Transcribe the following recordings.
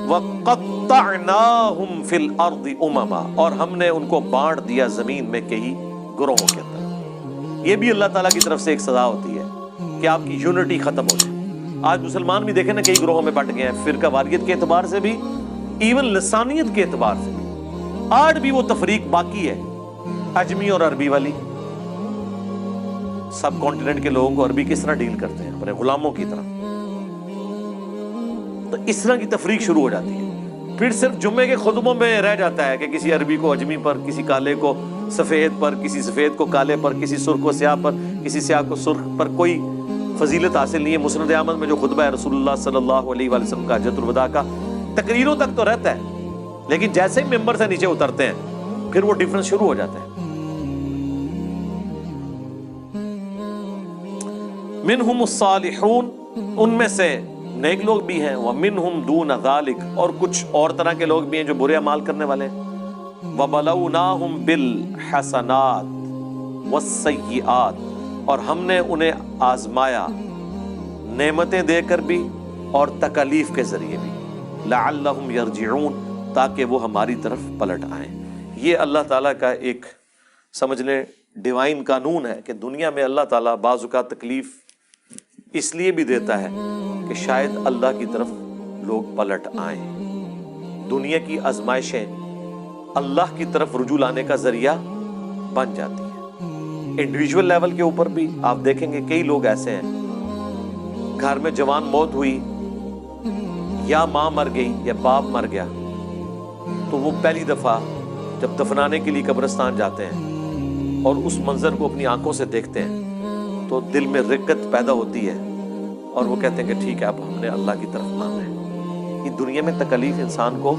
وَقَطَّعْنَاهُمْ فِي الْأَرْضِ أُمَمًا، اور ہم نے ان کو بانٹ دیا زمین میں کئی گروہوں کے اندر۔ یہ بھی اللہ تعالیٰ کی طرف سے ایک سزا ہوتی ہے کہ آپ کی یونٹی ختم ہو جائے۔ آج مسلمان بھی دیکھیں نا کئی گروہوں میں بٹ گئے ہیں، فرقہ واریت کے اعتبار سے بھی، ایون لسانیت کے اعتبار سے بھی آج بھی وہ تفریق باقی ہے، اجمی اور عربی والی۔ سب کانٹیننٹ کے لوگوں کو عربی کس طرح ڈیل کرتے ہیں؟ اپنے غلاموں کی طرح۔ تو اس طرح کی تفریق شروع ہو جاتی ہے، پھر صرف جمعے کے خطبوں میں رہ جاتا ہے کہ کسی عربی کو اجمی پر، کسی کالے کو سفید پر، کسی سفید کو کالے پر، کسی سرخ کو سیاہ پر، کسی سیاہ کو سرخ پر۔ کوئی فضیلت حاصل نہیں ہے۔ مسند احمد میں جو خطبہ ہے رسول اللہ صلی اللہ علیہ وآلہ وسلم کا حجۃ الوداع کا، تقریروں تک تو رہتا ہے، لیکن جیسے ہی ممبر سے نیچے اترتے ہیں پھر وہ ڈیفرنس شروع ہو جاتا ہے۔ منہم الصالحون، ان میں سے نیک لوگ بھی ہیں، ومنہم دون ذالک، اور کچھ اور طرح کے لوگ بھی ہیں جو برے اعمال کرنے والے ہیں۔ وبلوناہم بالحسنات والسیئات، اور ہم نے انہیں آزمایا نعمتیں دے کر بھی اور تکالیف کے ذریعے بھی، لعلہم یرجعون، تاکہ وہ ہماری طرف پلٹ آئیں۔ یہ اللہ تعالیٰ کا ایک سمجھ لیں ڈیوائن قانون ہے کہ دنیا میں اللہ تعالیٰ بعض اوقات تکلیف اس لیے بھی دیتا ہے کہ شاید اللہ کی طرف لوگ پلٹ آئیں۔ دنیا کی آزمائشیں اللہ کی طرف رجوع لانے کا ذریعہ بن جاتی ہیں۔ انڈیویجول لیول کے اوپر بھی آپ دیکھیں گے کئی لوگ ایسے ہیں، گھر میں جوان موت ہوئی، یا ماں مر گئی یا باپ مر گیا، تو وہ پہلی دفعہ جب دفنانے کے لیے قبرستان جاتے ہیں اور اس منظر کو اپنی آنکھوں سے دیکھتے ہیں تو دل میں رقت پیدا ہوتی ہے، اور وہ کہتے ہیں کہ ٹھیک ہے اب ہم نے اللہ کی طرف آنا ہے۔ یہ دنیا میں تکلیف انسان کو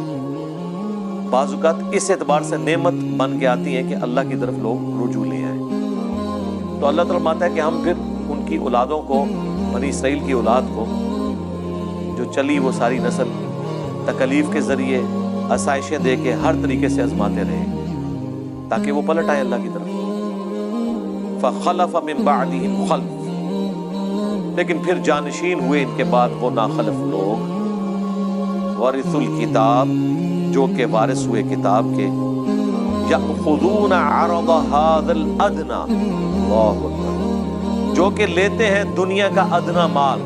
بعض اوقات اس اعتبار سے نعمت بن کے آتی ہے کہ اللہ کی طرف لوگ رجوع لے آئیں۔ تو اللہ تعالیٰ مانتا ہے کہ ہم پھر ان کی اولادوں کو، بنی اسرائیل کی اولاد کو جو چلی وہ ساری نسل تکلیف کے ذریعے آسائشیں دے کے ہر طریقے سے آزماتے رہے تاکہ وہ پلٹ آئیں اللہ کی طرف۔ فخلف من بعدہم خلف، لیکن پھر جانشین ہوئے ان کے بعد وہ ناخلف لوگ، ورثوا الکتاب، جو کہ وارث ہوئے کتاب کے، یأخذون عرض هذا الادنی، اللہ اکبر، جو کہ لیتے ہیں دنیا کا ادنا مال،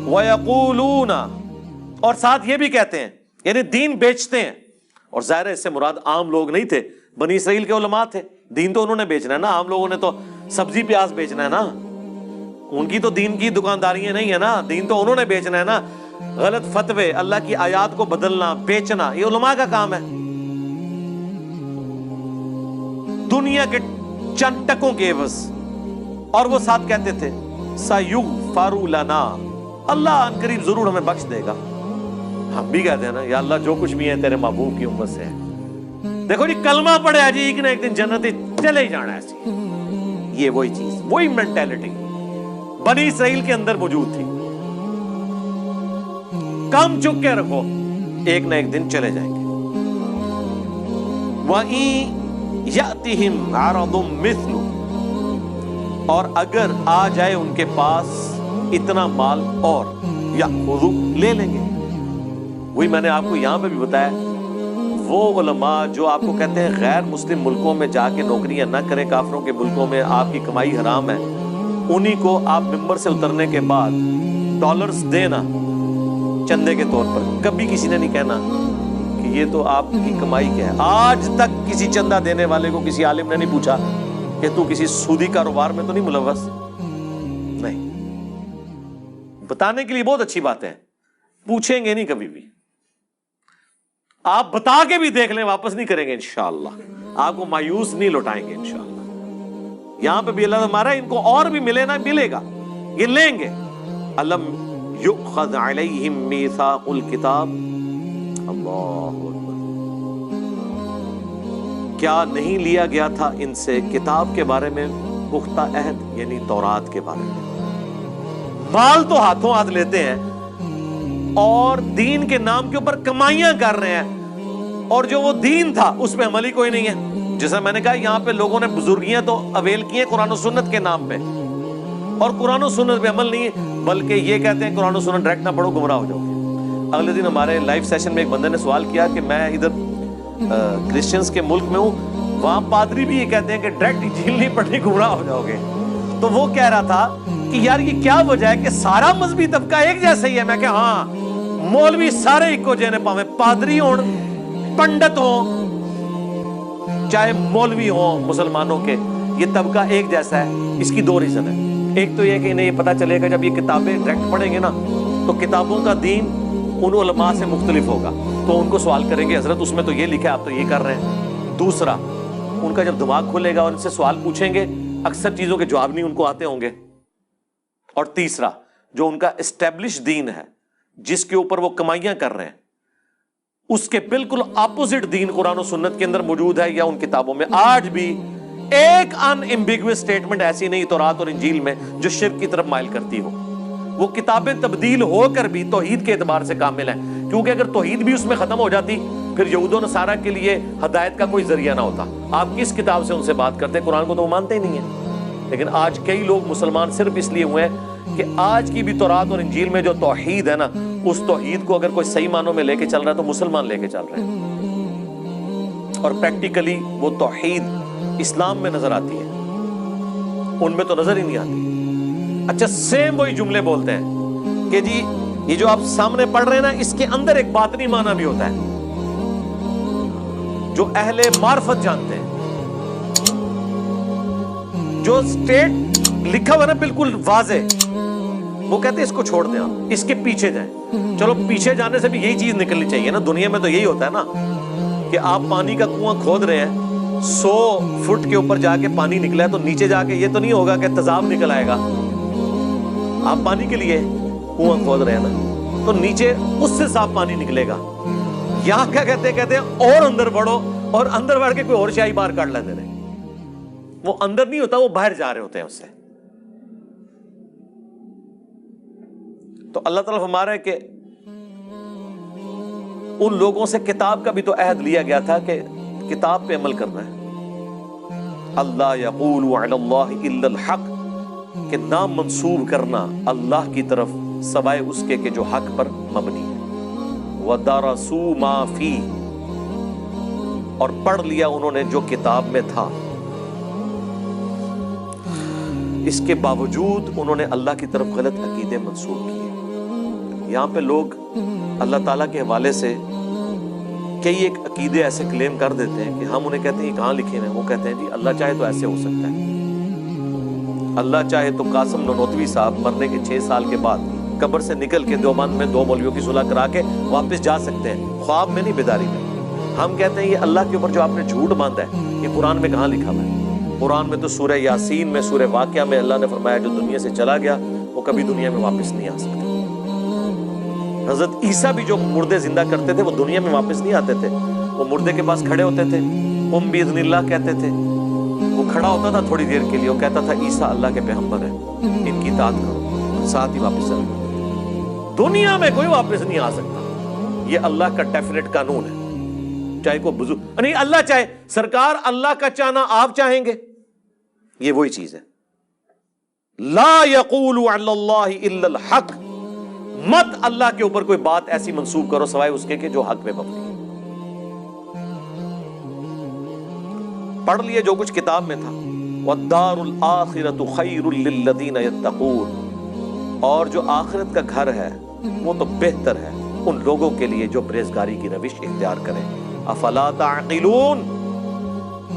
ویقولون، اور ساتھ یہ بھی کہتے ہیں، یعنی دین بیچتے ہیں، اور ظاہر ہے اس سے مراد عام لوگ نہیں تھے، بنی اسرائیل کے علماء تھے، دین تو انہوں نے بیچنا ہے نا، عام لوگوں نے تو سبزی پیاز بیچنا ہے نا، ان کی تو دین کی دکانداریاں نہیں ہے نا، دین تو انہوں نے بیچنا ہے نا۔ غلط فتوے، اللہ کی آیات کو بدلنا، بیچنا، یہ علماء کا کام ہے۔ دنیا کے چند ٹکوں کے عوض، اور وہ ساتھ کہتے تھے سَيُغْفَرُ لَنَا، اللہ ان قریب ضرور ہمیں بخش دے گا۔ ہم بھی کہتے ہیں نا یا اللہ جو کچھ بھی ہے تیرے محبوب کی امت سے ہے، دیکھو جی کلمہ پڑھے جی ایک نہ ایک دن جنت چلے ہی جانا ہے، ایسی یہ وہی چیز، وہی مینٹیلٹی بنی اسرائیل کے اندر موجود تھی۔ کام چک کے رکھو، ایک نہ ایک دن چلے جائیں گے۔ وَإِن يَأْتِهِمْ عَرَضٌ مِثْلُ، اور اگر آ جائے ان کے پاس اتنا مال اور، يَأْخُذُوا، لے لیں گے۔ وہی میں نے آپ کو یہاں پہ بھی بتایا، وہ علماء جو آپ کو کہتے ہیں غیر مسلم ملکوں میں جا کے نوکریاں نہ کریں، کافروں کے ملکوں میں آپ کی کمائی حرام ہے، انہی کو آپ ممبر سے اترنے کے بعد ڈالرز دینا چندے کے طور پر، کبھی کسی نے نہیں کہنا کہ یہ تو آپ کی کمائی کیا ہے۔ آج تک کسی چندہ دینے والے کو کسی عالم نے نہیں پوچھا کہ تو کسی سودی کاروبار میں تو نہیں ملوث؟ نہیں، بتانے کے لیے بہت اچھی بات ہے، پوچھیں گے نہیں کبھی بھی، آپ بتا کے بھی دیکھ لیں، واپس نہیں کریں گے انشاءاللہ، آپ کو مایوس نہیں لوٹائیں گے انشاءاللہ۔ یہاں پہ بھی اللہ ہمارا ان کو اور بھی ملے نہ ملے گا، یہ لیں گے۔ الم یؤخذ علیہم میثاق الکتاب، اللہ اکبر، کیا نہیں لیا گیا تھا ان سے کتاب کے بارے میں پختہ عہد، یعنی تورات کے بارے میں۔ مال تو ہاتھوں ہاتھ لیتے ہیں اور دین کے نام کے اوپر کمائیاں کر رہے ہیں، اور جو وہ دین تھا اس پہ عمل ہی کوئی نہیں ہے۔ جیسا میں نے کہا یہاں پہ لوگوں نے بزرگیاں تو اویل کی ہیں قرآن و سنت کے نام پہ، اور قرآن و سنت پہ عمل نہیں ہے، بلکہ یہ کہتے ہیں قرآن و سنت ڈائریکٹ نہ پڑھو گمراہ ہو جاؤ گے۔ اگلے دن ہمارے لائیو سیشن میں ایک بندے نے سوال کیا کہ میں ادھر کرسچنز کے ملک میں ہوں، وہاں پادری بھی یہ کہتے ہیں کہ ڈائریکٹ انجیل نہیں پڑھنی گمراہ ہو جاؤ گے۔ تو وہ کہہ رہا تھا کہ یار یہ کیا وجہ ہے کہ سارا مذہبی طبقہ ایک جیسا ہی ہے؟ میں کہ ہاں، مولوی سارے ایکو جینے پاویں، پادری ہون، پنڈت ہوں، چاہے مولوی ہوں مسلمانوں کے، یہ طبقہ ایک جیسا ہے۔ اس کی دو ریزن ہے۔ ایک تو یہ کہ انہیں یہ پتا چلے گا جب یہ کتابیں ڈائریکٹ پڑھیں گے نا تو کتابوں کا دین ان علماء سے مختلف ہوگا، تو ان کو سوال کریں گے حضرت اس میں تو یہ لکھا ہے آپ تو یہ کر رہے ہیں۔ دوسرا، ان کا جب دماغ کھلے گا اور ان سے سوال پوچھیں گے، اکثر چیزوں کے جواب نہیں ان کو آتے ہوں گے۔ اور تیسرا، جو ان کا اسٹیبلش دین ہے جس کے اوپر وہ کمائیاں کر رہے ہیں، اس کے بالکل اپوزٹ دین قرآن و سنت کے اندر موجود ہے یا ان کتابوں میں۔ آج بھی ایک ان ایمبیگوس سٹیٹمنٹ ایسی نہیں تورات اور انجیل میں جو شرک کی طرف مائل کرتی ہو۔ وہ کتابیں تبدیل ہو کر بھی توحید کے اعتبار سے کامل ہیں، کیونکہ اگر توحید بھی اس میں ختم ہو جاتی پھر یہود و نصارہ کے لیے ہدایت کا کوئی ذریعہ نہ ہوتا۔ آپ کس کتاب سے ان سے بات کرتے؟ قرآن کو تو وہ مانتے ہی نہیں ہیں۔ لیکن آج کئی لوگ مسلمان صرف اس لیے ہوئے ہیں کہ آج کی بھی تورات اور انجیل میں جو توحید ہے نا، اس توحید کو اگر کوئی صحیح معنوں میں لے کے چل رہا ہے تو مسلمان لے کے چل رہے ہیں، اور پریکٹیکلی وہ توحید اسلام میں نظر آتی ہے، ان میں تو نظر ہی نہیں آتی۔ اچھا، سیم وہی جملے بولتے ہیں کہ جی یہ جو آپ سامنے پڑھ رہے ہیں نا، اس کے اندر ایک باطنی معنی بھی ہوتا ہے جو اہل معرفت جانتے ہیں۔ جو اسٹیٹ لکھا ہوا نا بالکل واضح، وہ کہتے ہیں اس کو چھوڑ دیں، آپ اس کے پیچھے جائیں۔ چلو پیچھے جانے سے بھی یہی چیز نکلنی چاہیے نا، دنیا میں تو یہی ہوتا ہے نا کہ آپ پانی کا کنواں کھود رہے ہیں، 100 فٹ کے اوپر جا کے پانی نکلا ہے تو نیچے جا کے یہ تو نہیں ہوگا کہ تیزاب نکل آئے گا۔ آپ پانی کے لیے کنواں کھود رہے ہیں نا، تو نیچے اس سے صاف پانی نکلے گا۔ یہاں کیا کہتے ہیں اور اندر بڑھو، اور اندر بڑھ کے کوئی اور شاہی باہر کاٹ لیتے ہیں۔ وہ اندر نہیں ہوتا، وہ باہر جا رہے ہوتے ہیں اس سے۔ تو اللہ تعالیٰ فرما رہا ہے کہ ان لوگوں سے کتاب کا بھی تو عہد لیا گیا تھا کہ کتاب پہ عمل کرنا ہے۔ اللہ یقول علی اللہ الا الحق، کہ نام منسوب کرنا اللہ کی طرف سوائے اس کے کہ جو حق پر مبنی ہے۔ وَدَرَسُوا مَا فِيهِ، اور پڑھ لیا انہوں نے جو کتاب میں تھا، اس کے باوجود انہوں نے اللہ کی طرف غلط عقیدے منسوب کیے۔ یہاں پہ لوگ اللہ تعالیٰ کے حوالے سے کئی ایک عقیدے ایسے کلیم کر دیتے ہیں کہ ہم انہیں کہتے ہیں یہ کہاں لکھے ہیں، وہ کہتے ہیں جی اللہ چاہے تو ایسے ہو سکتا ہے، اللہ چاہے تو قاسم نانوتوی صاحب مرنے کے 6 سال کے بعد قبر سے نکل کے دیوبند میں 2 مولویوں کی صلح کرا کے واپس جا سکتے ہیں، خواب میں نہیں، بیداری میں۔ ہم کہتے ہیں یہ اللہ کے اوپر جو آپ نے جھوٹ باندھا ہے، یہ قرآن میں کہاں لکھا ہوا ہے؟ قرآن میں تو سورہ یاسین میں، سورہ واقعہ میں اللہ نے فرمایا جو دنیا سے چلا گیا وہ کبھی دنیا میں واپس نہیں آ سکتا۔ حضرت عیسیٰ بھی جو مردے زندہ کرتے تھے وہ دنیا میں واپس نہیں آتے تھے، وہ مردے کے پاس کھڑے ہوتے تھے، بِإِذْنِ اللَّهِ کہتے تھے، وہ کھڑا ہوتا تھا تھوڑی دیر کے لیے، وہ کہتا تھا عیسیٰ اللہ کے پیغمبر ہیں، ان کی اطاعت کرو، ساتھ ہی واپس چلے گئے۔ دنیا میں کوئی واپس نہیں آ سکتا، یہ اللہ کا ڈیفینیٹ قانون ہے، چاہے کوئی بزرگ نہیں، اللہ چاہے، سرکار اللہ کا چاہنا آپ چاہیں گے، یہ وہی چیز ہے۔ لا یقول علی اللہ الا الحق، مت اللہ کے اوپر کوئی بات ایسی منسوب کرو سوائے اس کے کہ جو حق پہ مبنی ہے۔ پڑھ لیے جو کچھ کتاب میں تھا، وَالدَّارُ الْآخِرَةُ خَيْرٌ لِلَّذِينَ يَتَّقُونَ، اور جو آخرت کا گھر ہے وہ تو بہتر ہے ان لوگوں کے لیے جو پرہیزگاری کی روش اختیار کریں۔ افلا تعقلون،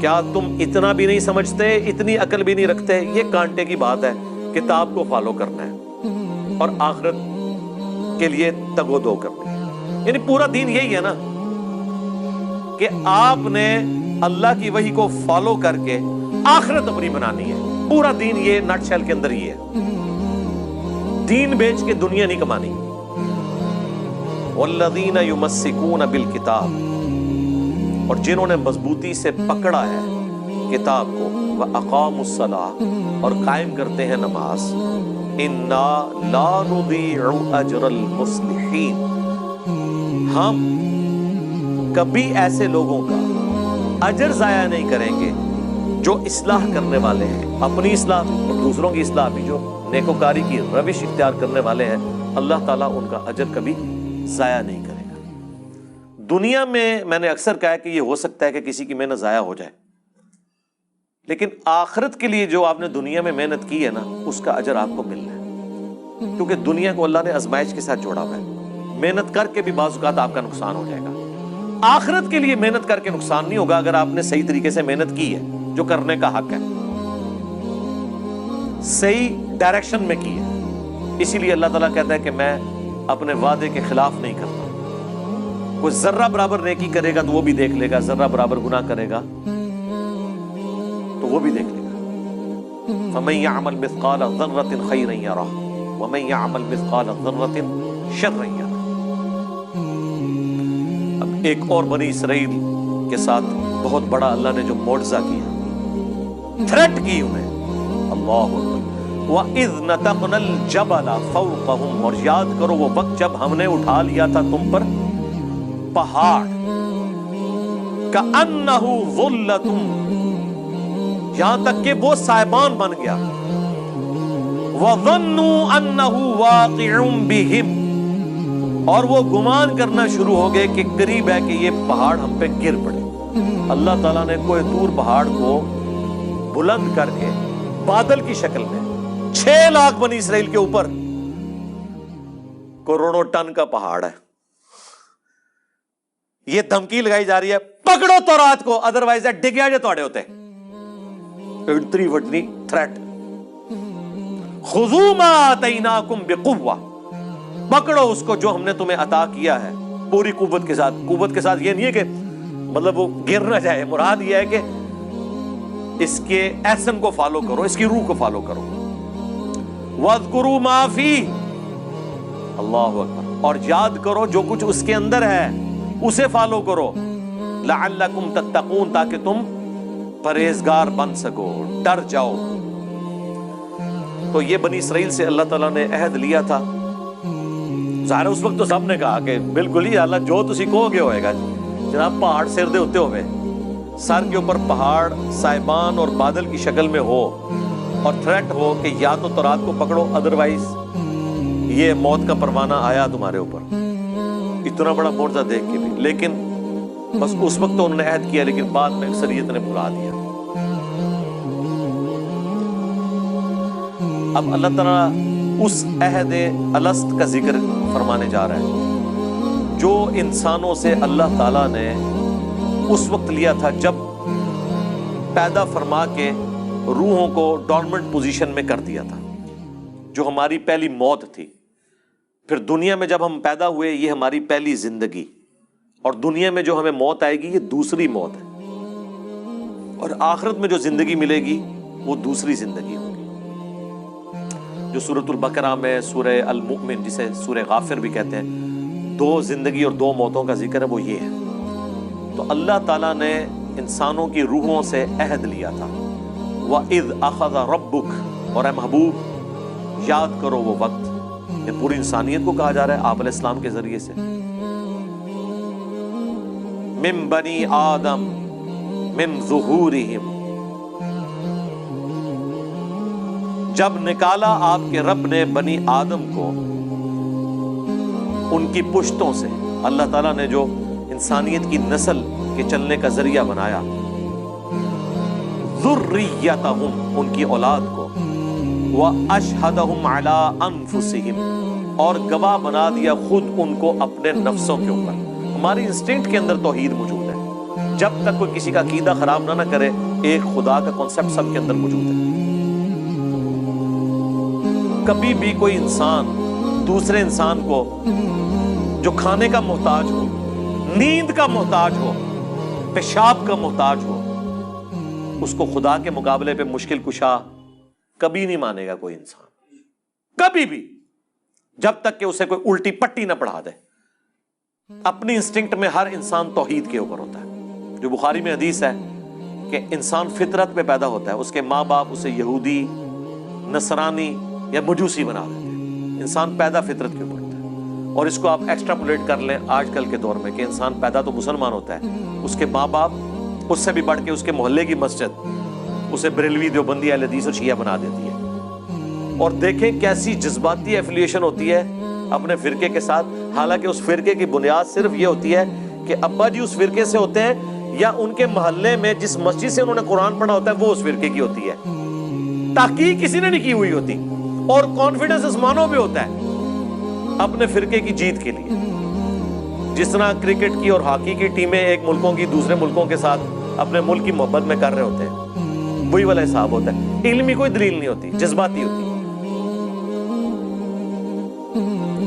کیا تم اتنا بھی نہیں سمجھتے، اتنی عقل بھی نہیں رکھتے؟ یہ کانٹے کی بات ہے، کتاب کو فالو کرنا ہے اور آخرت کے لیے تگ و دو کرنی ہے۔ یعنی پورا دین یہی ہے نا کہ آپ نے اللہ کی وحی کو فالو کر کے آخرت اپنی بنانی ہے۔ پورا دین یہ نٹ شیل کے اندر ہی ہے، دین بیچ کے دنیا نہیں کمانی۔ والذین یمسکون بالکتاب، اور جنہوں نے مضبوطی سے پکڑا ہے کتاب کو، واقاموا الصلاۃ، اور قائم کرتے ہیں نماز، انا لا نضیع اجر المصلحین، ہم کبھی ایسے لوگوں کا اجر ضائع نہیں کریں گے جو اصلاح کرنے والے ہیں، اپنی اصلاح بھی اور دوسروں کی اصلاح بھی، جو نیکوکاری کی روش اختیار کرنے والے ہیں، اللہ تعالیٰ ان کا اجر کبھی ضائع نہیں کرے گا۔ دنیا میں نے اکثر کہا ہے کہ یہ ہو سکتا ہے کہ کسی کی محنت ضائع ہو جائے، لیکن آخرت کے لیے جو آپ نے دنیا میں محنت کی ہے نا، اس کا اجر آپ کو ملنا ہے، کیونکہ دنیا کو اللہ نے آزمائش کے ساتھ جوڑا ہوا ہے۔ محنت کر کے بھی بعض اوقات آپ کا نقصان ہو جائے گا، آخرت کے لیے محنت کر کے نقصان نہیں ہوگا اگر آپ نے صحیح طریقے سے محنت کی ہے، جو کرنے کا حق ہے، صحیح ڈائریکشن میں کی ہے۔ اسی لیے اللہ تعالیٰ کہتا ہے کہ میں اپنے وعدے کے خلاف نہیں کرتا۔ کوئی ذرہ برابر نیکی کرے گا تو وہ بھی دیکھ لے گا، ذرہ برابر گناہ کرے گا تو وہ بھی دیکھ لے گا۔ فَمَن يَعْمَلْ مِثْقَالَ ذَرَّةٍ خَيْرًا يَرَهُ وَمَن يَعْمَلْ مِثْقَالَ ذَرَّةٍ شَرًّا يَرَهُ۔ اب ایک اور بنی اسرائیل کے ساتھ بہت بڑا اللہ نے جو معجزہ کیا، تھریٹ کی انہیں، اللہ اکبر۔ وَإِذْ نَتَقْنَا الْجَبَلَ فَوْقَهُمْ، اور یاد کرو وہ وقت جب ہم نے اٹھا لیا تھا تم پر پہاڑ، كَأَنَّهُ ظُلَّةٌ، یہاں تک کہ وہ سائبان بن گیا، وَظَنُّوا أَنَّهُ وَاقِعٌ بِهِمْ، اور وہ گمان کرنا شروع ہو گئے کہ قریب ہے کہ یہ پہاڑ ہم پہ گر پڑے۔ اللہ تعالیٰ نے کوہ طور پہاڑ کو بلند کر کے بادل کی شکل میں 6 لاکھ بنی اسرائیل کے اوپر کروڑوں ٹن کا پہاڑ ہے، یہ دھمکی لگائی جا رہی ہے پکڑو تورات کو، ادروائز ڈگیا جو توڑے ہوتے، اتنی وڈنی تھریٹ۔ خذوا ما آتیناکم بقوہ، پکڑو اس کو جو ہم نے تمہیں عطا کیا ہے پوری قوت کے ساتھ۔ قوت کے ساتھ یہ نہیں ہے کہ مطلب وہ گر نہ جائے، مراد یہ ہے کہ اس کے ایسن کو فالو کرو، اس کی روح کو فالو کرو۔ وَاذْكُرُوا مَا فِيهِ، اللہ اکبر، اور یاد کرو جو کچھ اس کے اندر ہے اسے فالو کرو، لَعَلَّكُمْ تَتَّقُونَ، تاکہ تم پرہیزگار بن سکو، ڈر جاؤ۔ تو یہ بنی اسرائیل سے اللہ تعالیٰ نے عہد لیا تھا۔ ظاہر اس وقت تو سب نے کہا کہ بالکل ہی اللہ جو تسی کہو گے ہوئے گا، جناب پہاڑ سر دے ہوتے ہوئے، سر کے اوپر پہاڑ سائبان اور بادل کی شکل میں ہو، اور تھریٹ ہو کہ یا تو تورات کو پکڑو، ادروائز یہ موت کا پروانہ آیا تمہارے اوپر۔ اتنا بڑا معجزہ دیکھ کے بھی، لیکن بس اس وقت تو انہوں نے عہد کیا، لیکن بعد میں اکثریت نے بھلا دیا۔ اب اللہ تعالیٰ اس عہد الست کا ذکر فرمانے جا رہا ہے جو انسانوں سے اللہ تعالیٰ نے اس وقت لیا تھا جب پیدا فرما کے روحوں کو ڈورمنٹ پوزیشن میں کر دیا تھا، جو ہماری پہلی موت تھی۔ پھر دنیا میں جب ہم پیدا ہوئے، یہ ہماری پہلی زندگی، اور دنیا میں جو ہمیں موت آئے گی یہ دوسری موت ہے، اور آخرت میں جو زندگی ملے گی وہ دوسری زندگی ہوگی، جو سورۃ البقرہ میں سورہ المؤمن، جسے سورہ غافر بھی کہتے ہیں، 2 زندگی اور 2 موتوں کا ذکر ہے، وہ یہ ہے۔ تو اللہ تعالیٰ نے انسانوں کی روحوں سے عہد لیا تھا، وَإِذْ أَخَذَ رَبُّكَ، اور اے محبوب یاد کرو وہ وقت، یہ پوری انسانیت کو کہا جا رہا ہے آپ علیہ السلام کے ذریعے سے، مِن بنی آدم مِن ظُہُورِهِمْ، جب نکالا آپ کے رب نے بنی آدم کو ان کی پشتوں سے، اللہ تعالیٰ نے جو انسانیت کی نسل کے چلنے کا ذریعہ بنایا، ذریتہم، ان کی اولاد کو، واشہدہم علی انفسہم، اور گواہ بنا دیا خود ان کو اپنے نفسوں کے اوپر۔ ہماری انسٹنکٹ کے اندر توحید موجود ہے، جب تک کوئی کسی کا عقیدہ خراب نہ کرے، ایک خدا کا کانسیپٹ سب کے اندر موجود ہے۔ کبھی بھی کوئی انسان دوسرے انسان کو جو کھانے کا محتاج ہو، نیند کا محتاج ہو، پیشاب کا محتاج ہو، اس کو خدا کے مقابلے پہ مشکل کشا کبھی نہیں مانے گا کوئی انسان، کبھی بھی، جب تک کہ اسے کوئی الٹی پٹی نہ پڑھا دے۔ اپنی انسٹنکٹ میں ہر انسان توحید کے اوپر ہوتا ہے، جو بخاری میں حدیث ہے کہ انسان فطرت میں پیدا ہوتا ہے، اس کے ماں باپ اسے یہودی، نصرانی یا مجوسی بنا دیتے ہیں، انسان پیدا فطرت کے اوپر ہوتا ہے۔ اور اس کو آپ ایکسٹراپولیٹ کر لیں آج کل کے دور میں کہ انسان پیدا تو مسلمان ہوتا ہے، اس کے ماں باپ، اس سے بھی بڑھ کے اس کے محلے کی مسجد، اسے بریلوی، دیوبندی، اہل حدیث اور شیعہ بنا دیتی ہے۔ اور دیکھیں کیسی جذباتی ایفیلیشن ہوتی ہے اپنے فرقے کے ساتھ، حالانکہ اس فرقے کی بنیاد صرف یہ ہوتی ہے کہ ابا جی اس فرقے سے ہوتے ہیں یا ان کے محلے میں جس مسجد سے انہوں نے قرآن پڑھا ہوتا ہے وہ اس فرقے کی ہوتی ہے۔ تحقیق کسی نے نہیں کی ہوئی ہوتی، اور کانفیڈنس آسمانوں پہ ہوتا ہے اپنے فرقے کی جیت کے لیے۔ جس طرح کرکٹ کی اور ہاکی کی ٹیمیں ایک ملکوں کی دوسرے ملکوں کے ساتھ اپنے ملک کی محبت میں کر رہے ہوتے ہیں، وہی والا حساب ہوتا ہے۔ علمی کوئی دلیل نہیں ہوتی، جذباتی ہوتی ہے۔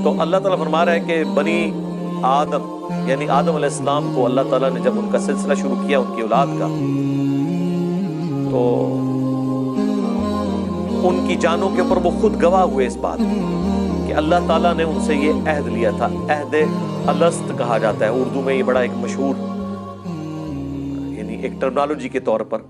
تو اللہ تعالیٰ فرما رہا ہے کہ بنی آدم یعنی آدم علیہ السلام کو اللہ تعالیٰ نے جب ان کا سلسلہ شروع کیا ان کی اولاد کا، تو ان کی جانوں کے اوپر وہ خود گواہ ہوئے اس بات کہ اللہ تعالیٰ نے ان سے یہ عہد لیا تھا۔ عہد الست کہا جاتا ہے اردو میں، یہ بڑا ایک مشہور یعنی ایک ٹرمنالوجی کے طور پر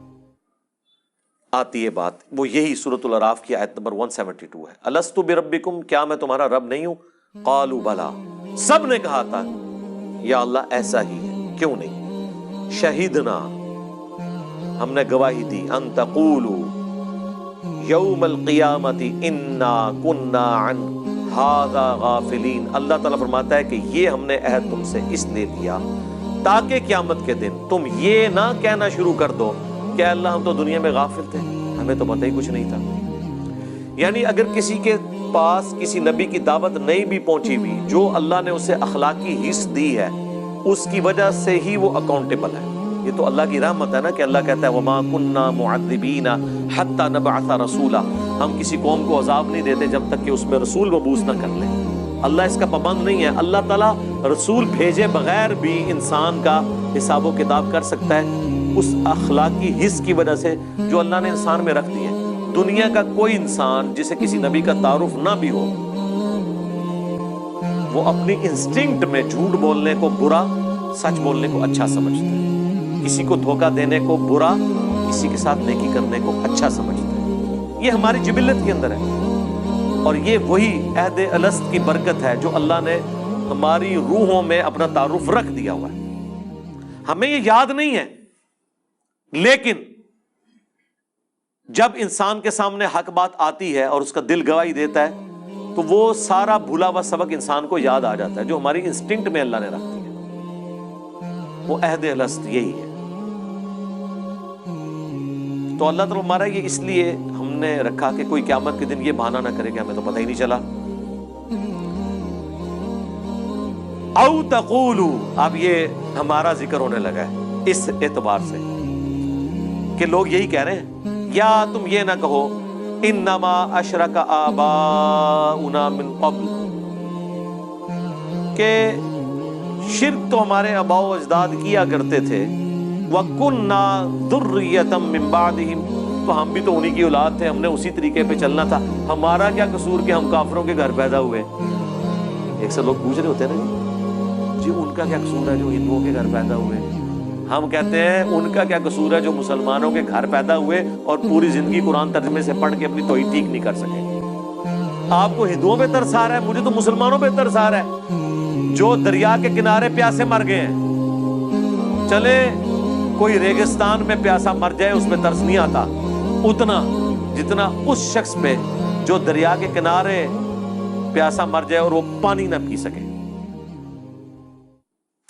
آتی ہے بات، وہ یہی سورۃ الاعراف کی آیت نمبر 172 ہے۔ الست بربکم، کیا میں تمہارا رب نہیں ہوں؟ قالوا بلا، سب نے کہا تھا یا اللہ ایسا ہی ہے، کیوں نہیں؟ شہیدنا، ہم نے گواہی دی، ان تقولوا یوم القیامت انا کنا عن ھذا غافلین، اللہ تعالیٰ فرماتا ہے کہ یہ ہم نے عہد تم سے اس لیے لیا تاکہ قیامت کے دن تم یہ نہ کہنا شروع کر دو کہ اللہ ہم تو دنیا میں غافل تھے، ہمیں تو پتہ ہی کچھ نہیں تھا۔ یعنی اگر کسی کے پاس کسی نبی کی دعوت نہیں بھی پہنچی ہوئی، جو اللہ نے اسے اخلاقی حص دی ہے اس کی وجہ سے ہی وہ اکاؤنٹیبل ہے۔ یہ تو اللہ کی رحمت ہے نا کہ اللہ کہتا ہے وما کننا معذبین حتی نبعث رسولا، ہم کسی قوم کو عذاب نہیں دیتے جب تک کہ اس میں رسول مبعوث نہ کر لیں۔ اللہ اس کا پابند نہیں ہے، اللہ تعالیٰ رسول بھیجے بغیر بھی انسان کا حساب و کتاب کر سکتا ہے اس اخلاقی حص کی وجہ سے جو اللہ نے انسان میں رکھ دی ہے۔ دنیا کا کوئی انسان جسے کسی نبی کا تعارف نہ بھی ہو، وہ اپنی انسٹنکٹ میں جھوٹ بولنے کو برا، سچ بولنے کو اچھا سمجھتا ہے، کسی کو دھوکہ دینے کو برا، کسی کے ساتھ نیکی کرنے کو اچھا سمجھتا ہے۔ یہ ہماری جبلت کے اندر ہے، اور یہ وہی عہد الست کی برکت ہے جو اللہ نے ہماری روحوں میں اپنا تعارف رکھ دیا ہوا ہے۔ ہمیں یہ یاد نہیں ہے، لیکن جب انسان کے سامنے حق بات آتی ہے اور اس کا دل گواہی دیتا ہے تو وہ سارا بھولا ہوا سبق انسان کو یاد آ جاتا ہے جو ہماری انسٹنکٹ میں اللہ نے رکھ دی ہے، وہ عہد الست یہی ہے۔ تو اللہ تعالیٰ ہمارا یہ اس لیے ہم نے رکھا کہ کوئی قیامت کے دن یہ بہانہ نہ کرے کہ ہمیں تو پتہ ہی نہیں چلا۔ او تقولوا، اب یہ ہمارا ذکر ہونے لگا ہے اس اعتبار سے کہ لوگ یہی کہہ رہے ہیں، یا تم یہ نہ کہو انما اشرک آباؤنا من قبل، کہ شرک تو ہمارے آباء و اجداد کیا کرتے تھے، وَكُنَّا ذُرِّيَّةً مِّن بَعْدِهِمْ، تو ہم بھی تو انہی کی اولاد تھے، ہم نے اسی طریقے پہ چلنا تھا، ہمارا کیا قصور کہ ہم کافروں کے گھر پیدا ہوئے۔ ایک سے لوگ پوچھ رہے ہوتے ہیں نا جی ان کا کیا قصور ہے جو ہندوؤں کے گھر پیدا ہوئے؟ ہم کہتے ہیں ان کا کیا قصور ہے جو مسلمانوں کے گھر پیدا ہوئے اور پوری زندگی قرآن ترجمے سے پڑھ کے اپنی توحید ٹھیک نہیں کر سکے۔ آپ کو ہندوؤں پہ ترس آ رہا ہے، مجھے تو مسلمانوں پہ ترس آ رہا ہے جو دریا کے کنارے پیاسے مر گئے ہیں۔ چلے کوئی ریگستان میں پیاسا مر جائے اس میں ترس نہیں آتا اتنا جتنا اس شخص پہ جو دریا کے کنارے پیاسا مر جائے اور وہ پانی نہ پی سکے۔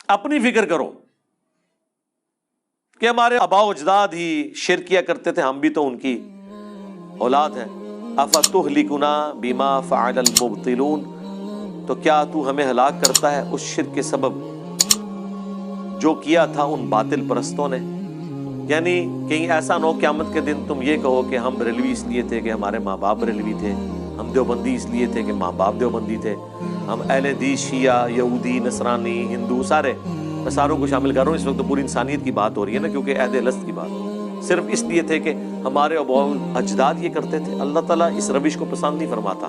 اپنی فکر کرو کہ ہمارے آباء و اجداد ہی شرک کیا کرتے تھے، ہم بھی تو ان کی اولاد ہیں۔ افتہلکنا بما فعل المبطلون، تو کیا تو ہمیں ہلاک کرتا ہے اس شرک کے سبب جو کیا تھا ان باطل پرستوں نے؟ یعنی کہیں ایسا نہ ہو قیامت کے دن تم یہ کہو کہ ہم بریلوی اس لیے تھے کہ ہمارے ماں باپ بریلوی تھے، ہم دیوبندی اس لیے تھے کہ ماں باپ دیوبندی تھے، ہم اہل حدیث شیعہ یہودی نصرانی ہندو ساروں کو شامل کر رہا ہوں، اس وقت تو پوری انسانیت کی بات ہو رہی ہے نا، کیونکہ عہد الست کی بات صرف اس لیے تھے کہ ہمارے آباء و اجداد یہ کرتے تھے۔ اللہ تعالیٰ اس روش کو پسند نہیں فرماتا،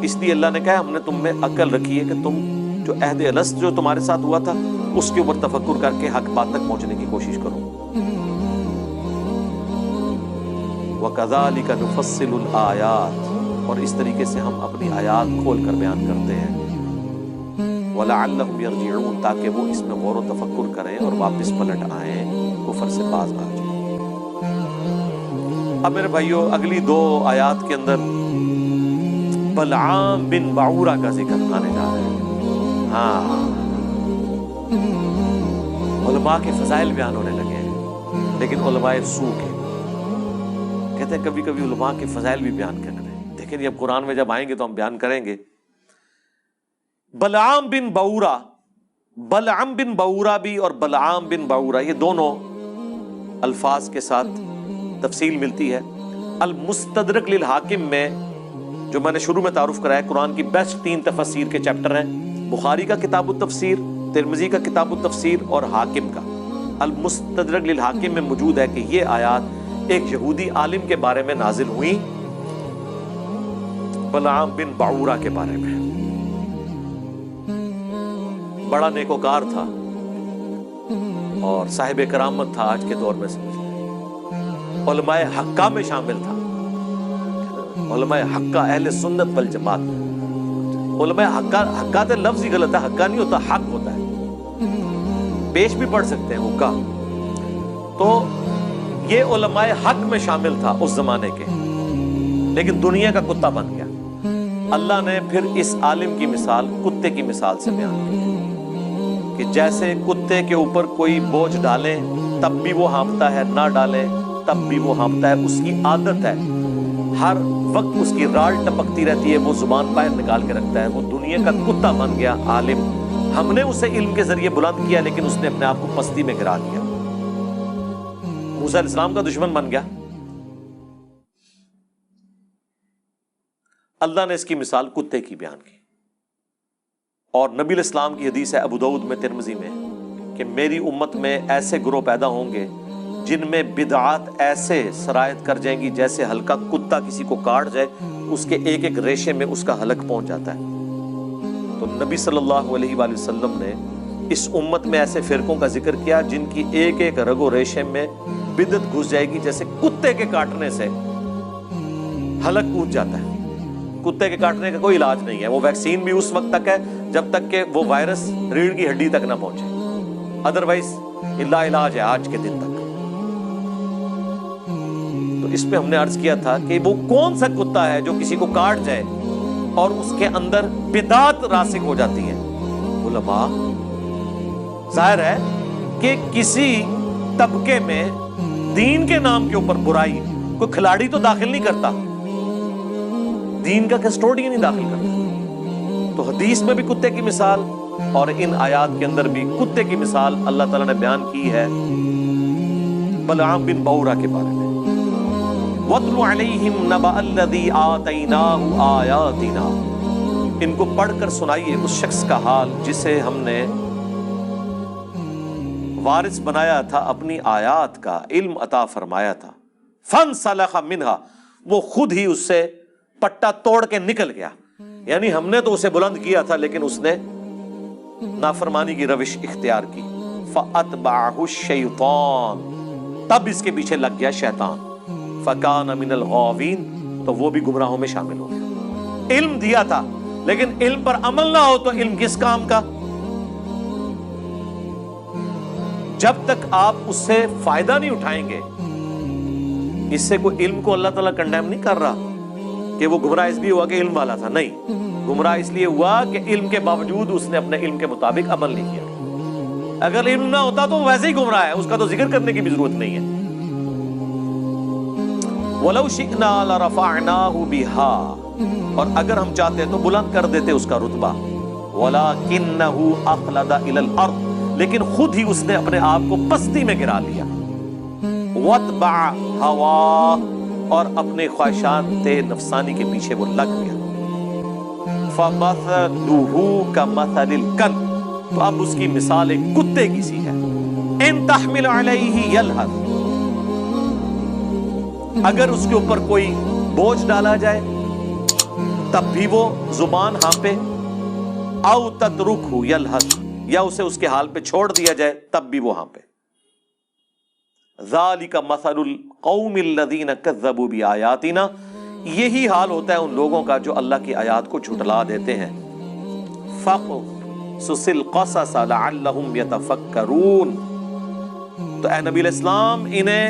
اس لیے اللہ نے کہا ہم نے تم میں عقل رکھی ہے کہ تم جو عہد الست جو تمہارے ساتھ ہوا تھا اس کے اوپر تفکر کر کے حق بات تک پہنچنے کی کوشش کرو۔ وَكَذَلِكَ نُفَصِّلُ الْآيَاتِ، اور اس طریقے سے ہم اپنی آیات کھول کر بیان کرتے ہیں، وَلَعَلَّهُمْ يَرْجِعُونَ، تاکہ وہ اس میں غور و تفکر کریں اور واپس پلٹ آئیں، کفر سے باز آ جائیں۔ اب میرے بھائیوں اگلی 2 آیات کے اندر بلعام بن بعورہ کا ذکر آنے جا رہا ہے. ہاں علماء کے فضائل بیان ہونے لگے ہیں، لیکن علماء سو کے کہتے ہیں کبھی کبھی علماء کے فضائل بھی بیان کرنے ہیں. دیکھیں اب قرآن میں جب آئیں گے تو ہم بیان کریں گے. بلعام بن بعورہ، بلعم بن بعورہ بھی اور بلعام بن بعورہ یہ دونوں الفاظ کے ساتھ تفصیل ملتی ہے. المستدرک للحاکم میں جو میں نے شروع میں تعارف کرایا، قرآن کی بیسٹ 3 تفسیر کے چیپٹر ہیں، بخاری کا کتاب التفسیر، ترمذی کا کتاب التفسیر اور حاکم کا. المستدرک للحاکم میں موجود ہے کہ یہ آیات ایک یہودی عالم کے بارے میں نازل ہوئی، بلعام بن بعورہ کے بارے میں. بڑا نیکوکار تھا اور صاحب کرامت تھا. آج کے دور میں سمجھ لیں علماء حقہ میں شامل تھا. علماء حقہ اہل سنت والجماعت. علماء حقہ تو لفظ ہی غلط ہے، حقہ نہیں ہوتا، حق ہوتا ہے. پیش بھی پڑھ سکتے ہیں حقہ. تو یہ علماء حق میں شامل تھا اس زمانے کے، لیکن دنیا کا کتا بن گیا. اللہ نے پھر اس عالم کی مثال کتے کی مثال سے بیان کی کہ جیسے کتے کے اوپر کوئی بوجھ ڈالیں تب بھی وہ ہانپتا ہے، نہ ڈالیں تب بھی وہ ہانپتا ہے. اس کی عادت ہے، ہر وقت اس کی راڑ ٹپکتی رہتی ہے، وہ زبان باہر نکال کے رکھتا ہے. وہ دنیا کا کتا بن گیا عالم. ہم نے اسے علم کے ذریعے بلند کیا، لیکن اس نے اپنے آپ کو پستی میں گرا دیا. موسیٰ علیہ السلام کا دشمن بن گیا. اللہ نے اس کی مثال کتے کی بیان کی. اور نبی علیہ السلام کی حدیث ہے ابو داؤد میں، ترمذی میں، کہ میری امت میں ایسے گروہ پیدا ہوں گے جن میں بدعات ایسے سرایت کر جائیں گی جیسے ہلکا کتا کسی کو کاٹ جائے، اس کے ایک ایک ریشے میں اس کا حلق پہنچ جاتا ہے. تو نبی صلی اللہ علیہ وآلہ وسلم نے اس امت میں ایسے فرقوں کا ذکر کیا جن کی ایک ایک رگ و ریشے میں بدعت گھس جائے گی، جیسے کتے کے کاٹنے سے حلق ٹوٹ جاتا ہے. کتے کے کاٹنے کا کوئی علاج نہیں ہے. وہ ویکسین بھی اس وقت تک ہے جب تک کہ وہ وائرس ریڑھ کی ہڈی تک نہ پہنچے، ادروائز لا علاج ہے آج کے دن تک. تو اس پہ ہم نے عرض کیا تھا کہ وہ کون سا کتا ہے جو کسی کو کاٹ جائے اور اس کے اندر بدعات راسخ ہو جاتی ہیں. علماء ظاہر ہے کہ کسی طبقے میں دین کے نام کے اوپر برائی کوئی کھلاڑی تو داخل نہیں کرتا، دین کا کسٹوڈین نہیں داخل کرتا. تو حدیث میں بھی کتے کی مثال اور ان آیات کے اندر بھی کتے کی مثال اللہ تعالیٰ نے بیان کی ہے بلعام بن بعورہ کے بارے میں. وَاتْلُ عَلَيْهِمْ نَبَأَ الَّذِي آتَيْنَاهُ آيَاتِنَا، ان کو پڑھ کر سنائیے اس شخص کا حال جسے ہم نے وارث بنایا تھا اپنی آیات کا، علم عطا فرمایا تھا. فَانْسَلَخَ مِنْهَا، وہ خود ہی اس سے پٹا توڑ کے نکل گیا. یعنی ہم نے تو اسے بلند کیا تھا لیکن اس نے نافرمانی کی روش اختیار کی. فَأَتْبَعَهُ الشَّيْطَانُ، تب اس کے پیچھے لگ گیا شیطان. فَكَانَ مِنَ الْغَاوِينَ، تو وہ بھی گمراہوں میں شامل ہو گیا. علم دیا تھا لیکن علم پر عمل نہ ہو تو علم کس کام کا؟ جب تک آپ اس سے فائدہ نہیں اٹھائیں گے. اس سے کوئی علم کو اللہ تعالیٰ کنڈیم نہیں کر رہا کہ وہ گمراہ اس لیے ہوا کہ علم والا تھا، نہیں. گمراہ اس لیے ہوا کہ علم کے باوجود اس نے اپنے علم کے مطابق عمل نہیں کیا. اگر علم نہ ہوتا تو ویسے ہی گمراہ ہے، اس کا تو ذکر کرنے کی بھی ضرورت نہیں ہے. وَلَوْ شِئْنَا لَرَفَعْنَاهُ بِهَا، اور اگر ہم چاہتے تو بلند کر دیتے اس کا رتبہ. وَلَكِنَّهُ أَخْلَدَ إِلَى الْأَرْضِ، لیکن خود ہی اس نے اپنے آپ کو پستی میں گرا لیا. وَاتْبَعَ هَوَاهُ، اور اپنے خواہشات نفسانی کے پیچھے وہ لگ گیا. فَمَثَلُهُ كَمَثَلِ الْكَلْبِ، تو اب اس کی مثال ایک کتے کی سی ہے. إِن تَحْمِلْ عَلَيْهِ يَلْهَثْ، اگر اس کے اوپر کوئی بوجھ ڈالا جائے تب بھی وہ زبان ہانپے. او تترکہ یلہث، یا اسے اس کے حال پہ چھوڑ دیا جائے تب بھی وہ ہانپے. ذالک مثل القوم الذین کذبوا بآیاتنا، یہی حال ہوتا ہے ان لوگوں کا جو اللہ کی آیات کو جھٹلا دیتے ہیں. فقصص القصص لعلہم یتفکرون، تو اے نبی علیہ السلام انہیں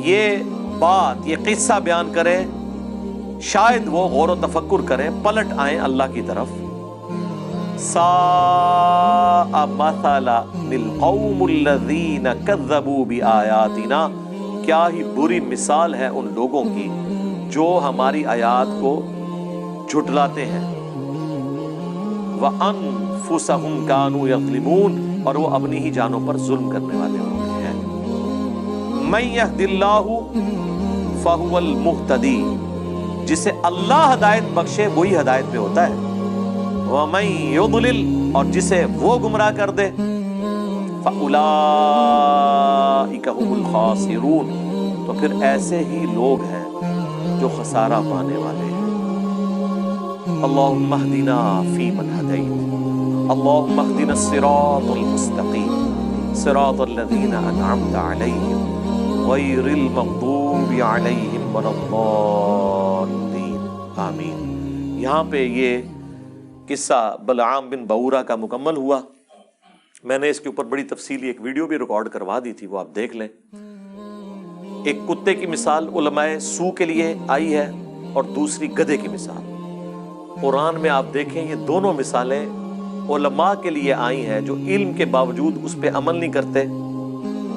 یہ بات، یہ قصہ بیان کریں، شاید وہ غور و تفکر کریں، پلٹ آئیں اللہ کی طرف. ساء مثلا للقوم الذین کذبوا بآیاتنا، کیا ہی بری مثال ہے ان لوگوں کی جو ہماری آیات کو جھٹلاتے ہیں. وَأَنفُسَهُمْ كَانُوا يَظْلِمُونَ، اور وہ اپنی ہی جانوں پر ظلم کرنے والے ہوتے ہیں. مَن يَهْدِ اللَّهُ فَهُوَ الْمُهْتَدِي، جسے اللہ ہدایت بخشے وہی ہدایت پہ ہوتا ہے. وَمَن يُضْلِلْ، اور جسے وہ گمراہ کر دے، فَأُولَٰئِكَ هُمُ الْخَاسِرُونَ، تو پھر ایسے ہی لوگ ہیں جو خسارہ پانے والے ہیں. اللہم اہدنا فیمن ہدیت، اللہم اہدنا الصراط المستقیم، صراط الذین انعمت علیہم غیر المغضوب علیہم ولا الضالین، آمین. یہاں پہ یہ قصہ بلعام بن بعورہ کا مکمل ہوا. میں نے اس کے اوپر بڑی تفصیلی ایک ویڈیو بھی ریکارڈ کروا دی تھی، وہ آپ دیکھ لیں. ایک کتے کی مثال علماء سو کے لیے آئی ہے اور دوسری گدھے کی مثال. قرآن میں آپ دیکھیں یہ دونوں مثالیں علماء کے لیے آئی ہیں جو علم کے باوجود اس پہ عمل نہیں کرتے.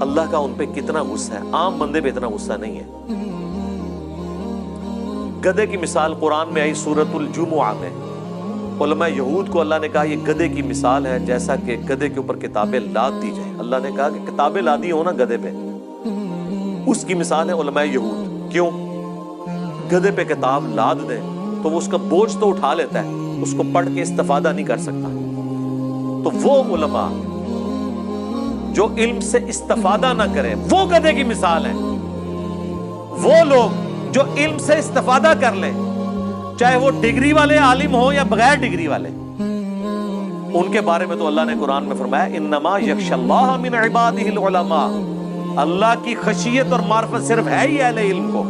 اللہ کا ان پہ کتنا غصہ ہے، عام بندے پہ اتنا غصہ نہیں ہے. گدھے کی مثال قرآن میں آئی سورۃ الجمعہ میں. علماء یہود کو اللہ نے کہا یہ گدھے کی مثال ہے، جیسا کہ گدھے کے اوپر کتابیں لاد دی جائیں. اللہ نے کہا کہ کتابیں لادی ہو نا گدھے پہ، اس کی مثال ہے علماء یہود. کیوں؟ گدھے پہ کتاب لاد دیں تو وہ اس کا بوجھ تو اٹھا لیتا ہے، اس کو پڑھ کے استفادہ نہیں کر سکتا. تو وہ علماء جو علم سے استفادہ نہ کریں وہ گدھے کی مثال ہے. وہ لوگ جو علم سے استفادہ کر لیں، چاہے وہ ڈگری والے عالم ہوں یا بغیر ڈگری والے، ان کے بارے میں تو اللہ نے قرآن میں فرمایا انما یخشی اللہ من عبادہ العلماء، اللہ کی خشیت اور معرفت صرف ہے ہی اہل علم کو.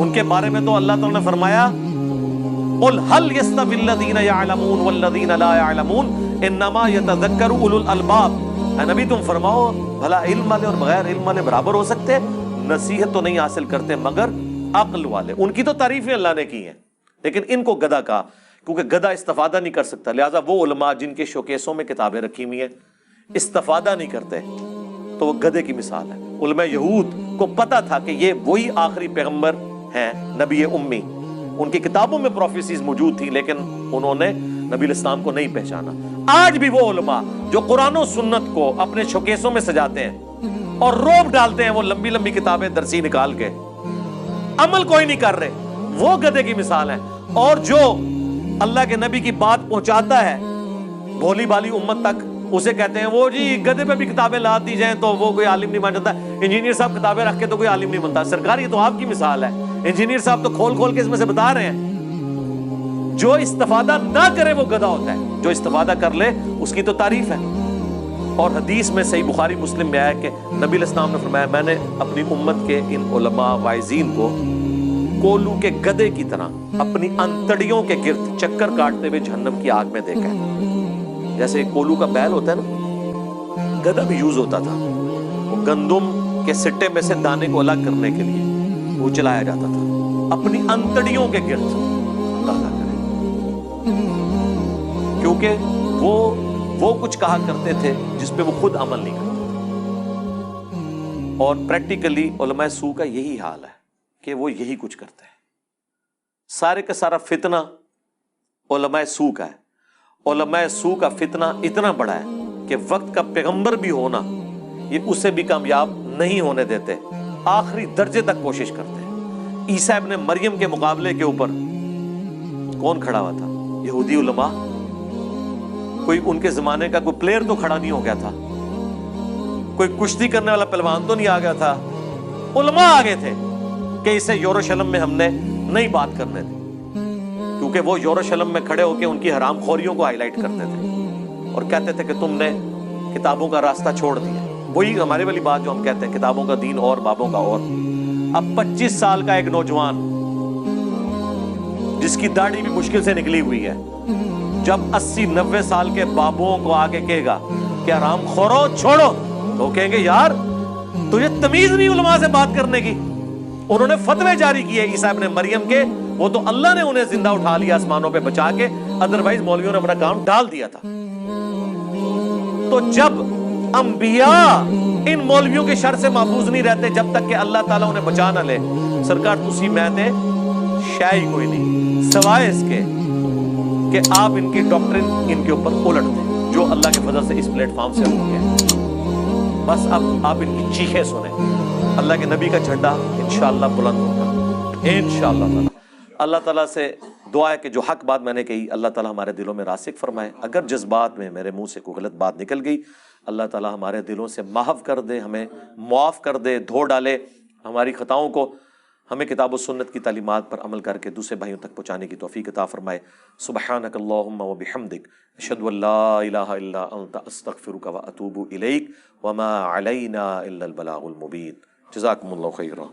ان کے بارے میں تو اللہ تعالیٰ نے فرمایا قل هل يستوي الذين يعلمون والذين لا يعلمون انما يتذكر اولو الالباب. اے نبی تم فرماؤ بھلا علم والے اور بغیر علم والے برابر ہو سکتے؟ نصیحت تو نہیں حاصل کرتے مگر عقل والے. ان کی تو تعریفیں اللہ نے کی ہیں، لیکن ان کو گدھا کہا کیونکہ گدھا استفادہ نہیں کر سکتا. لہٰذا وہ علماء جن کے شوکیسوں میں کتابیں رکھی ہوئی ہیں استفادہ نہیں کرتے تو وہ گدھے کی مثال ہے. علماء یہود کو پتا تھا کہ یہ وہی آخری پیغمبر ہیں، نبی امی. ان کی کتابوں میں پروفیسیز موجود تھی لیکن انہوں نے نبی الاسلام کو نہیں پہچانا. آج بھی وہ علماء جو قرآن و سنت کو اپنے شوکیسوں میں سجاتے ہیں اور روب ڈالتے ہیں وہ لمبی لمبی کتابیں درسی نکال کے، عمل کوئی نہیں کر رہے، وہ گدھے کی مثال ہے. اور جو اللہ کے نبی کی بات پہنچاتا ہے بھولی بالی امت تک، اسے کہتے ہیں وہ جی گدھے پہ بھی کتابیں لا دی جائیں تو وہ کوئی عالم نہیں بن جاتا. انجینئر صاحب کتابیں رکھ کے تو کوئی عالم نہیں بنتا. سرکار یہ تو آپ کی مثال ہے. انجینئر صاحب تو کھول کھول کے اس میں سے بتا رہے ہیں جو استفادہ نہ کرے وہ گدھا ہوتا ہے، جو استفادہ کر لے اس کی تو تعریف ہے. اور حدیث میں صحیح بخاری مسلم میں آیا کہ نبی الاسلام نے فرمایا میں نے اپنی امت کے ان علماء واعظین کو کولو کے گدھے کی طرح اپنی انتڑیوں کے گرد چکر کاٹتے ہوئے جہنم کی آگ میں دیکھا ہے. جیسے کولو کا بیل ہوتا ہے نا، گدھا بھی یوز ہوتا تھا، وہ گندم کے سٹے میں سے دانے کو الگ کرنے کے لیے وہ چلایا جاتا تھا اپنی انتڑیوں کے گرد. اللہ کرے، کیونکہ وہ کچھ کہا کرتے تھے جس پہ وہ خود عمل نہیں کرتے تھے. اور پریکٹیکلی علماء سو کا یہی حال ہے کہ وہ یہی کچھ کرتے ہیں. سارے کا سارا فتنہ علماء سو کا ہے. علماء سو کا فتنہ اتنا بڑا ہے کہ وقت کا پیغمبر بھی ہونا یہ اسے بھی کامیاب نہیں ہونے دیتے، آخری درجے تک کوشش کرتے ہیں. عیسیٰ ابن مریم کے مقابلے کے اوپر کون کھڑا ہوا تھا؟ یہودی علماء. کوئی ان کے زمانے کا کوئی پلیئر تو کھڑا نہیں ہو گیا تھا، کوئی کشتی کرنے والا پہلوان تو نہیں آ گیا تھا. علماء آگے تھے کہ اسے یروشلم میں ہم نے نہیں بات کرنے دی، کیونکہ وہ یروشلم میں کھڑے ہو کے ان کی حرام خوریوں کو ہائی لائٹ کرتے تھے اور کہتے تھے کہ تم نے کتابوں کا راستہ چھوڑ دیا. وہی ہمارے والی بات جو ہم کہتے ہیں کتابوں کا دین اور بابوں کا اور. اب 25 سال کا ایک نوجوان جس کی داڑھی بھی مشکل سے نکلی ہوئی ہے، جب 80-90 سال کے بابوں کو آگے کہے گا کہ حرام خورو چھوڑو، تو کہیں گے یار تجھے تمیز نہیں علماء سے بات کرنے کی. انہوں نے فتوے جاری کیے عیسیٰ ابن مریم کے، وہ تو اللہ نے انہیں زندہ اٹھا لیا آسمانوں پہ بچا کے، ادروائز مولویوں نے اپنا کام ڈال دیا تھا۔ تو جب انبیاء ان مولویوں کے شر سے محفوظ نہیں رہتے جب تک کہ اللہ تعالیٰ انہیں بچا نہ لے، سرکار تسی میں تے شے ہی کوئی نہیں سوائے اس کے کہ آپ ان کی ڈاکٹرن ان کے اوپر الٹ دیں، جو اللہ کے فضل سے اس پلیٹ فارم سے ہو گیا۔ بس اب آپ ان کی چیخیں سنیں، اللہ کے نبی کا جھنڈا انشاءاللہ بلند ہوگا انشاءاللہ تعالی۔ اللہ تعالیٰ سے دعا ہے کہ جو حق بات میں نے کہی اللہ تعالیٰ ہمارے دلوں میں راسخ فرمائے، اگر جس بات میں میرے منہ سے کوئی غلط بات نکل گئی اللہ تعالیٰ ہمارے دلوں سے محو کر دے، ہمیں معاف کر دے، دھو ڈالے ہماری خطاؤں کو، ہمیں کتاب و سنت کی تعلیمات پر عمل کر کے دوسرے بھائیوں تک پہنچانے کی توفیق عطا فرمائے۔ سبحانک اللہم و بحمدک، اشہد ان لا الہ الا انت، استغفرک و اتوب الیک، وما علینا الا البلاغ المبین۔ جزاکم اللہ خیرا۔